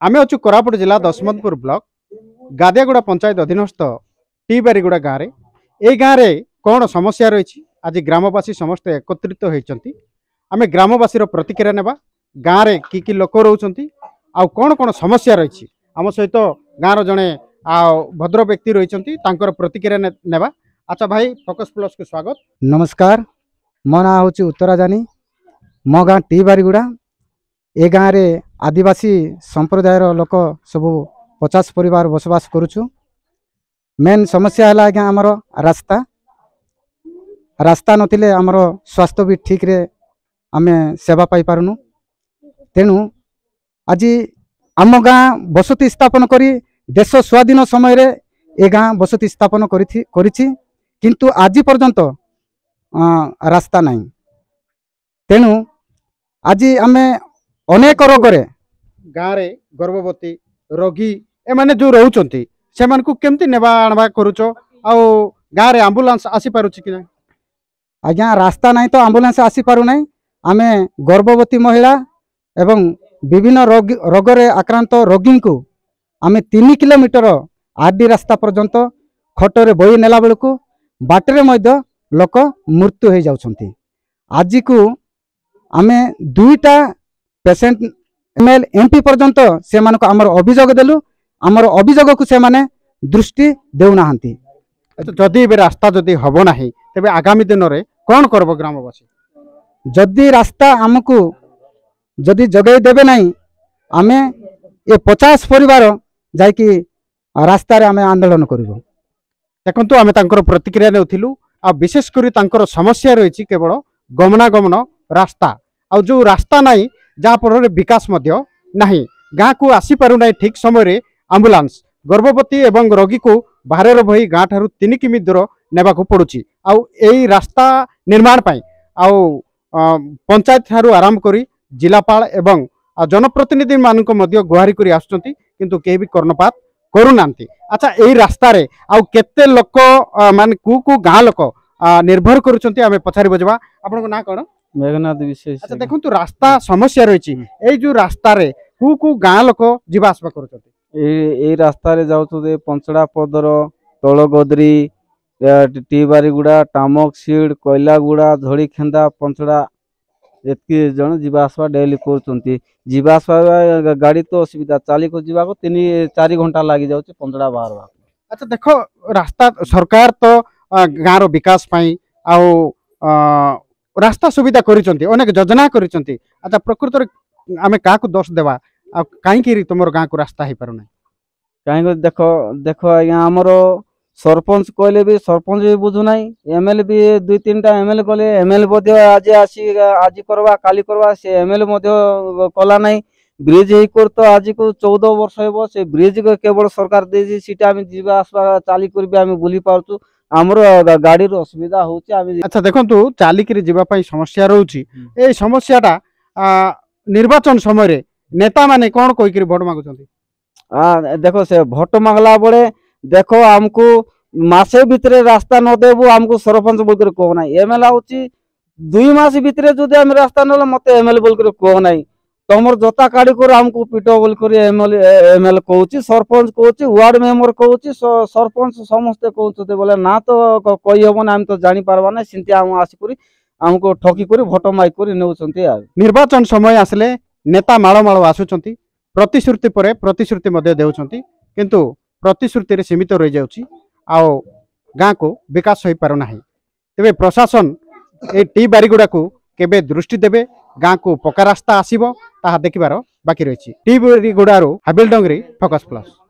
आम अच्छु कोरापुट जिला दशमंतपुर ब्लॉक गादियागुड़ा पंचायत अधीनस्थ टी बारीगुड़ा गाँव में ये गाँव में कौन समस्या रही आज ग्रामवासी समस्त एकत्रित होती आम ग्रामवासी प्रतिक्रिया नेबा गाँव में कि लोक रोच कौन कौन समस्या रही आम सहित गाँव जड़े भद्र व्यक्ति रही प्रतिक्रिया नेबा। अच्छा भाई फोकस प्लस को स्वागत। नमस्कार, मो ना हूँ उत्तराजानी मो गाँ टी बारीगुड़ा। ए गाँव में आदिवासी संप्रदायर लोक सब 50 परिवार बसवास करुचु। मेन समस्या है आज्ञा आमर रास्ता रास्ता नथिले आमर स्वास्थ्य भी ठीक रे आमे सेवा पाई पारुनु। तेणु आज आम गाँ बसति स्थापन करी देश स्वाधीन समय रे ए गाँ बसति स्थापन करिछि किंतु आज पर्यंत रास्ता नहीं। तेणु आज आमे अनेक रोगरे गाँव रे गर्भवती रोगी एमाने जो रहउचंती सेमान को केमती नेबा आनबा करूचो आउ गाँव रे एम्बुलेंस आसी पारुछि कि ना? आज्ञा रास्ता नहीं तो एम्बुलेंस आसी पारु नहीं। आमे गर्भवती महिला एवं विभिन्न रोगरे आक्रांत रोगी को आमे 3 किलोमीटर आरडी रास्ता पर्यंत खटरे बही नेला बेलू बाटरे मध्य लोक मृत्यु हो जाउछंती। आज को आमे 2टा पेसेंट एमएल एमपी पर्यंत से मानको आमर अभियोग देलु। आमर अभियोग को से माने दृष्टि देउना हंती। जदि बे रास्ता जदि हबो नाही तेबे आगामी दिन रे कोन करबो ग्रामवासी? जदि रास्ता हमको जदि जगै देबे नाही आमे ए 50 परिवार जाय कि रास्ता रे आमे आंदोलन करबो। देखंतु आमे तांकर प्रतिक्रिया नेउथिलु आ विशेष करी तांकर समस्या रहिछि केवल गमनागमन रास्ता आ जो रास्ता नाही जहाँ पर विकास मध्य नाही। गाँ को आसी पारु नाही ठीक समय रे एम्बुलेंस गर्भवती एवं रोगी को बाहर बही गाँ ठारू 3 किमी दूर नेबा को पड़ुछि। आउ एई रास्ता निर्माण पाई आउ पंचायत ठारू आरंभ करी जिलापाल एवं जनप्रतिनिधि मानक मध्य गुहारी करी आसुचंती किंतु केही भी कर्णपात करू नांती। अच्छा एई रास्ता रे आउ केते लोक मान को गाँ लोक निर्भर करूचंती आमे पछारी बजवा। आपन को ना कोन? मेघनाथ विशेष। अच्छा देखंतु रास्ता समस्या रही एई जो रास्ता रे को गाँ लोक जीवा आसबा करूचंती? ए रास्ता रे जाउछु दे पंचड़ा पदर तळगोदरी टी बारीगुड़ा टामक सीड कोइलागुड़ा झड़ीखेंदा पंचड़ा एतकी जन जीवा आसवा डेली करचंती। जीवा आसवा गाड़ी तो असुविधा चाली को जीवा को 3-4 घंटा लागि जाउछ पंचड़ा बाहर। अच्छा देखो रास्ता सरकार तो गाँव विकास पाई आउ रास्ता सुविधा करिसंती अनेक योजना करिसंती। अच्छा प्रकृत रे आमे का को दोष देबा आ काई कि तुमर गाँ को रास्ता हे पारु नै? काई देखो देखो आज्ञा हमरो सरपंच कहले भी सरपंच भी बुझु नाही। एमएलए भी 2-3टा एमएलए कहले एमएलए मध्य आज आसी आज करवा काली करवा से एमएलए मध्य कला नाही। ब्रिज हे कर तो आज को 14 वर्ष हेबो से ब्रिज को केवल सरकार देजी सीटा हम जीवा आसवा चाली करबे हम बुली पाउछु। हमरो गाड़ी रो असुविधा होची आमी। अच्छा देखंतु चाली करी जीवा पई समस्या रहउची ए समस्याटा निर्वाचन समय रे नेता माने कोन कोइ करी वोट मागुचंती? देखो से भोट मांगला बड़े देखो हमको मासे भितरे रास्ता न देबू हमको सरपंच बोल कर कहो नाही। एमएलए होची 2 मास भितरे जदि हम रास्ता नले मते एमएलए बोल कर कहो नाही। तमर जोता काडी कर हमको पिटो बोल कर एमएलए कहूची सरपंच कहूची वार्ड मेंबर कहूची सरपंच समस्त कहूचते बोले ना तो कहि हबो ना हम तो जानि पारबा ना सिंती हम आसी करी हमको ठकी करी भोट माइक करी नेउचंती। निर्वाचन समय आसले नेता माळ माळ आसुचंती प्रतिश्रुति परे प्रतिश्रुति मध्य देउचंती किंतु प्रतिश्रुति रे सीमित रही जाउची आओ गाँ को विकास होई पारु नाही। तेबे प्रशासन ए टी बारीगुड़ा को केबे दृष्टि देबे गाँ को पक्का रास्ता आसीबो ताहा देखिबार बाकी रहिछि। टी बारीगुड़ा रो हाबिल डंगरी फोकस प्लस।